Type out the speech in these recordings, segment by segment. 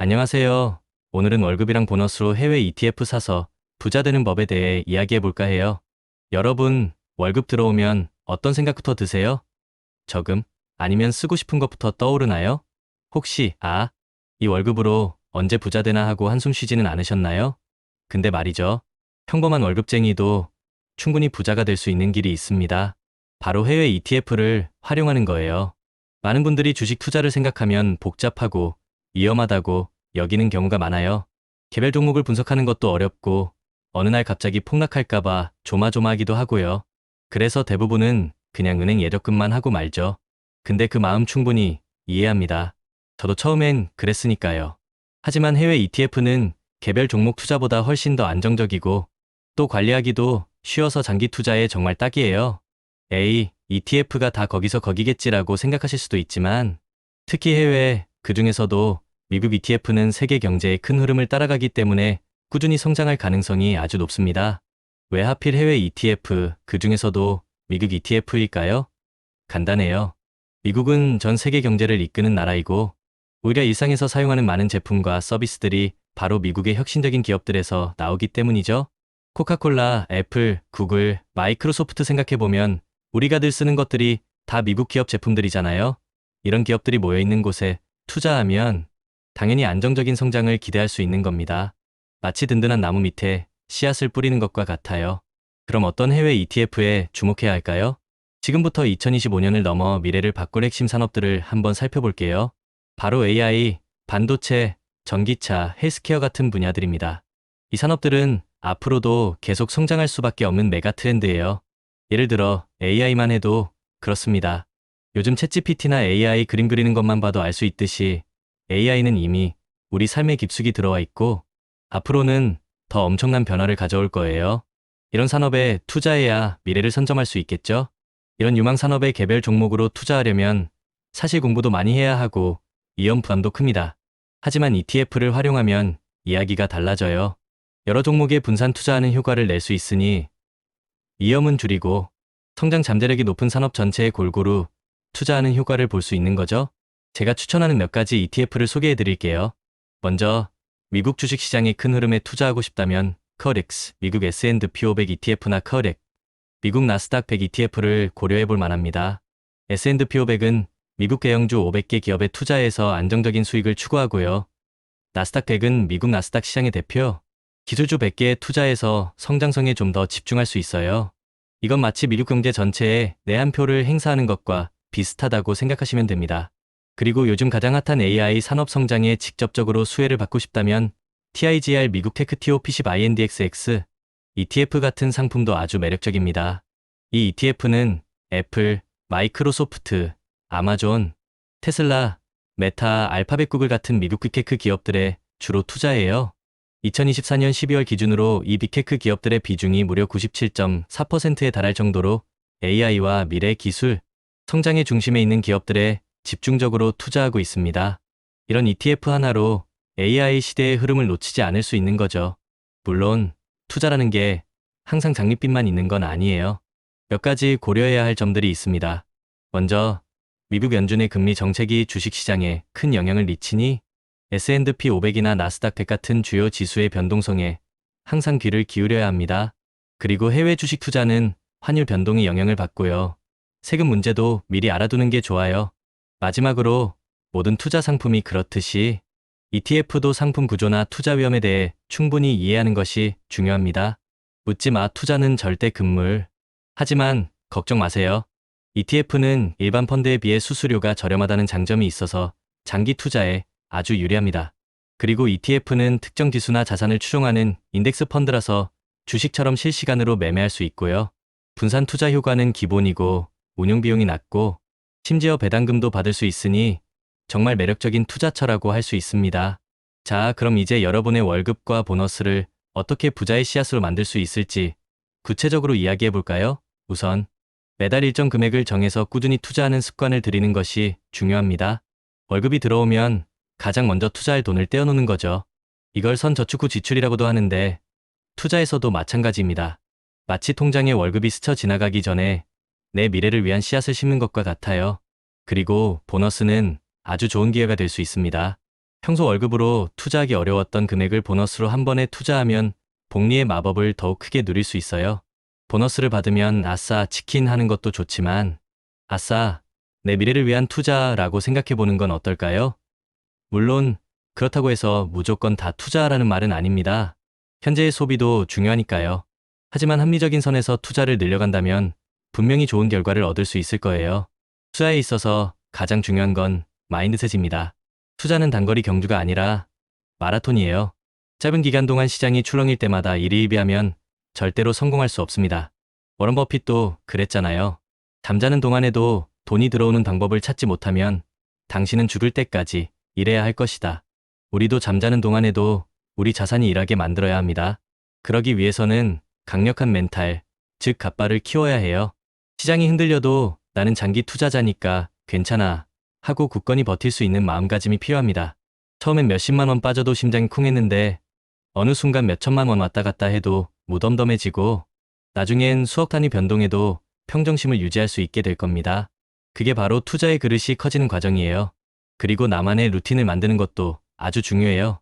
안녕하세요. 오늘은 월급이랑 보너스로 해외 ETF 사서 부자 되는 법에 대해 이야기해 볼까 해요. 여러분, 월급 들어오면 어떤 생각부터 드세요? 저금? 아니면 쓰고 싶은 것부터 떠오르나요? 혹시, 이 월급으로 언제 부자 되나 하고 한숨 쉬지는 않으셨나요? 근데 말이죠. 평범한 월급쟁이도 충분히 부자가 될 수 있는 길이 있습니다. 바로 해외 ETF를 활용하는 거예요. 많은 분들이 주식 투자를 생각하면 복잡하고 위험하다고 여기는 경우가 많아요. 개별 종목을 분석하는 것도 어렵고 어느 날 갑자기 폭락할까봐 조마조마하기도 하고요. 그래서 대부분은 그냥 은행 예적금만 하고 말죠. 근데 그 마음 충분히 이해합니다. 저도 처음엔 그랬으니까요. 하지만 해외 ETF는 개별 종목 투자보다 훨씬 더 안정적이고 또 관리하기도 쉬워서 장기 투자에 정말 딱이에요. 에이, ETF가 다 거기서 거기겠지라고 생각하실 수도 있지만 특히 해외, 그중에서도 미국 ETF는 세계 경제의 큰 흐름을 따라가기 때문에 꾸준히 성장할 가능성이 아주 높습니다. 왜 하필 해외 ETF, 그중에서도 미국 ETF일까요? 간단해요. 미국은 전 세계 경제를 이끄는 나라이고 오히려 일상에서 사용하는 많은 제품과 서비스들이 바로 미국의 혁신적인 기업들에서 나오기 때문이죠. 코카콜라, 애플, 구글, 마이크로소프트 생각해보면 우리가 늘 쓰는 것들이 다 미국 기업 제품들이잖아요. 이런 기업들이 모여있는 곳에 투자하면 당연히 안정적인 성장을 기대할 수 있는 겁니다. 마치 든든한 나무 밑에 씨앗을 뿌리는 것과 같아요. 그럼 어떤 해외 ETF에 주목해야 할까요? 지금부터 2025년을 넘어 미래를 바꿀 핵심 산업들을 한번 살펴볼게요. 바로 AI, 반도체, 전기차, 헬스케어 같은 분야들입니다. 이 산업들은 앞으로도 계속 성장할 수밖에 없는 메가 트렌드예요. 예를 들어 AI만 해도 그렇습니다. 요즘 챗GPT나 AI 그림 그리는 것만 봐도 알 수 있듯이 AI는 이미 우리 삶에 깊숙이 들어와 있고 앞으로는 더 엄청난 변화를 가져올 거예요. 이런 산업에 투자해야 미래를 선점할 수 있겠죠? 이런 유망 산업의 개별 종목으로 투자하려면 사실 공부도 많이 해야 하고 위험 부담도 큽니다. 하지만 ETF를 활용하면 이야기가 달라져요. 여러 종목에 분산 투자하는 효과를 낼 수 있으니 위험은 줄이고 성장 잠재력이 높은 산업 전체에 골고루 투자하는 효과를 볼 수 있는 거죠. 제가 추천하는 몇 가지 ETF를 소개해 드릴게요. 먼저 미국 주식시장의 큰 흐름에 투자하고 싶다면 커렉스, 미국 S&P 500 ETF나 커렉, 미국 나스닥 100 ETF를 고려해 볼 만합니다. S&P 500은 미국 대형주 500개 기업에 투자해서 안정적인 수익을 추구하고요. 나스닥 100은 미국 나스닥 시장의 대표, 기술주 100개에 투자해서 성장성에 좀 더 집중할 수 있어요. 이건 마치 미국 경제 전체에 내 한 표를 행사하는 것과 비슷하다고 생각하시면 됩니다. 그리고 요즘 가장 핫한 AI 산업 성장에 직접적으로 수혜를 받고 싶다면 TIGR 미국 테크 TOP10 INDXX ETF 같은 상품도 아주 매력적입니다. 이 ETF는 애플, 마이크로소프트, 아마존, 테슬라, 메타, 알파벳 구글 같은 미국 빅테크 기업들에 주로 투자해요. 2024년 12월 기준으로 이 빅테크 기업들의 비중이 무려 97.4%에 달할 정도로 AI와 미래 기술, 성장의 중심에 있는 기업들에 집중적으로 투자하고 있습니다. 이런 ETF 하나로 AI 시대의 흐름을 놓치지 않을 수 있는 거죠. 물론 투자라는 게 항상 장밋빛만 있는 건 아니에요. 몇 가지 고려해야 할 점들이 있습니다. 먼저 미국 연준의 금리 정책이 주식시장에 큰 영향을 미치니 S&P 500이나 나스닥 100 같은 주요 지수의 변동성에 항상 귀를 기울여야 합니다. 그리고 해외 주식 투자는 환율 변동이 영향을 받고요. 세금 문제도 미리 알아두는 게 좋아요. 마지막으로 모든 투자 상품이 그렇듯이 ETF도 상품 구조나 투자 위험에 대해 충분히 이해하는 것이 중요합니다. 묻지 마, 투자는 절대 금물. 하지만 걱정 마세요. ETF는 일반 펀드에 비해 수수료가 저렴하다는 장점이 있어서 장기 투자에 아주 유리합니다. 그리고 ETF는 특정 지수나 자산을 추종하는 인덱스 펀드라서 주식처럼 실시간으로 매매할 수 있고요. 분산 투자 효과는 기본이고 운용 비용이 낮고 심지어 배당금도 받을 수 있으니 정말 매력적인 투자처라고 할 수 있습니다. 자, 그럼 이제 여러분의 월급과 보너스를 어떻게 부자의 씨앗으로 만들 수 있을지 구체적으로 이야기해 볼까요? 우선 매달 일정 금액을 정해서 꾸준히 투자하는 습관을 들이는 것이 중요합니다. 월급이 들어오면 가장 먼저 투자할 돈을 떼어놓는 거죠. 이걸 선저축 후 지출이라고도 하는데 투자에서도 마찬가지입니다. 마치 통장에 월급이 스쳐 지나가기 전에 내 미래를 위한 씨앗을 심는 것과 같아요. 그리고 보너스는 아주 좋은 기회가 될 수 있습니다. 평소 월급으로 투자하기 어려웠던 금액을 보너스로 한 번에 투자하면 복리의 마법을 더욱 크게 누릴 수 있어요. 보너스를 받으면 아싸 치킨 하는 것도 좋지만 아싸 내 미래를 위한 투자라고 생각해 보는 건 어떨까요? 물론 그렇다고 해서 무조건 다 투자하라는 말은 아닙니다. 현재의 소비도 중요하니까요. 하지만 합리적인 선에서 투자를 늘려간다면 분명히 좋은 결과를 얻을 수 있을 거예요. 투자에 있어서 가장 중요한 건 마인드셋입니다. 투자는 단거리 경주가 아니라 마라톤이에요. 짧은 기간 동안 시장이 출렁일 때마다 일희일비하면 절대로 성공할 수 없습니다. 워런 버핏도 그랬잖아요. 잠자는 동안에도 돈이 들어오는 방법을 찾지 못하면 당신은 죽을 때까지 일해야 할 것이다. 우리도 잠자는 동안에도 우리 자산이 일하게 만들어야 합니다. 그러기 위해서는 강력한 멘탈, 즉 갓바를 키워야 해요. 시장이 흔들려도 나는 장기 투자자니까 괜찮아 하고 굳건히 버틸 수 있는 마음가짐이 필요합니다. 처음엔 몇십만 원 빠져도 심장이 쿵했는데 어느 순간 몇천만 원 왔다 갔다 해도 무덤덤해지고 나중엔 수억 단위 변동해도 평정심을 유지할 수 있게 될 겁니다. 그게 바로 투자의 그릇이 커지는 과정이에요. 그리고 나만의 루틴을 만드는 것도 아주 중요해요.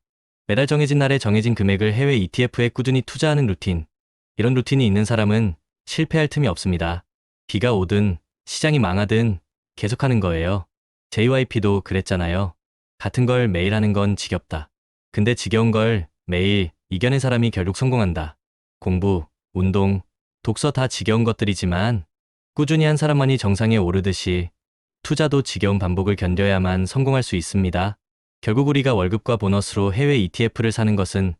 매달 정해진 날에 정해진 금액을 해외 ETF에 꾸준히 투자하는 루틴. 이런 루틴이 있는 사람은 실패할 틈이 없습니다. 비가 오든 시장이 망하든 계속하는 거예요. JYP도 그랬잖아요. 같은 걸 매일 하는 건 지겹다. 근데 지겨운 걸 매일 이겨낸 사람이 결국 성공한다. 공부, 운동, 독서 다 지겨운 것들이지만 꾸준히 한 사람만이 정상에 오르듯이 투자도 지겨운 반복을 견뎌야만 성공할 수 있습니다. 결국 우리가 월급과 보너스로 해외 ETF를 사는 것은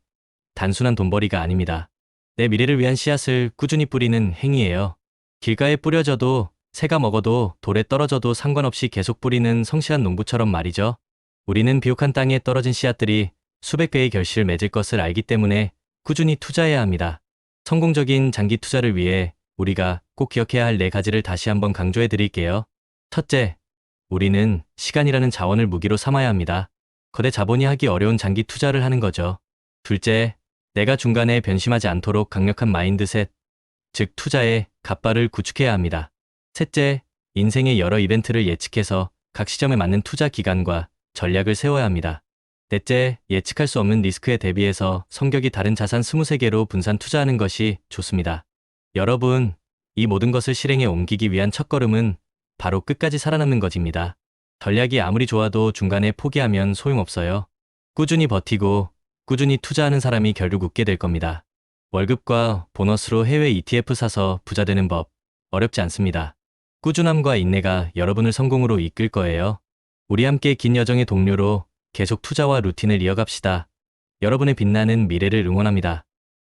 단순한 돈벌이가 아닙니다. 내 미래를 위한 씨앗을 꾸준히 뿌리는 행위예요. 길가에 뿌려져도 새가 먹어도 돌에 떨어져도 상관없이 계속 뿌리는 성실한 농부처럼 말이죠. 우리는 비옥한 땅에 떨어진 씨앗들이 수백 배의 결실을 맺을 것을 알기 때문에 꾸준히 투자해야 합니다. 성공적인 장기 투자를 위해 우리가 꼭 기억해야 할 4가지를 다시 한번 강조해 드릴게요. 첫째, 우리는 시간이라는 자원을 무기로 삼아야 합니다. 거대 자본이 하기 어려운 장기 투자를 하는 거죠. 둘째, 내가 중간에 변심하지 않도록 강력한 마인드셋, 즉 투자의 갓바를 구축해야 합니다. 셋째, 인생의 여러 이벤트를 예측해서 각 시점에 맞는 투자 기간과 전략을 세워야 합니다. 넷째, 예측할 수 없는 리스크에 대비해서 성격이 다른 자산 23개로 분산 투자하는 것이 좋습니다. 여러분, 이 모든 것을 실행에 옮기기 위한 첫걸음은 바로 끝까지 살아남는 것입니다. 전략이 아무리 좋아도 중간에 포기하면 소용없어요. 꾸준히 버티고 꾸준히 투자하는 사람이 결국 웃게 될 겁니다. 월급과 보너스로 해외 ETF 사서 부자 되는 법, 어렵지 않습니다. 꾸준함과 인내가 여러분을 성공으로 이끌 거예요. 우리 함께 긴 여정의 동료로 계속 투자와 루틴을 이어갑시다. 여러분의 빛나는 미래를 응원합니다.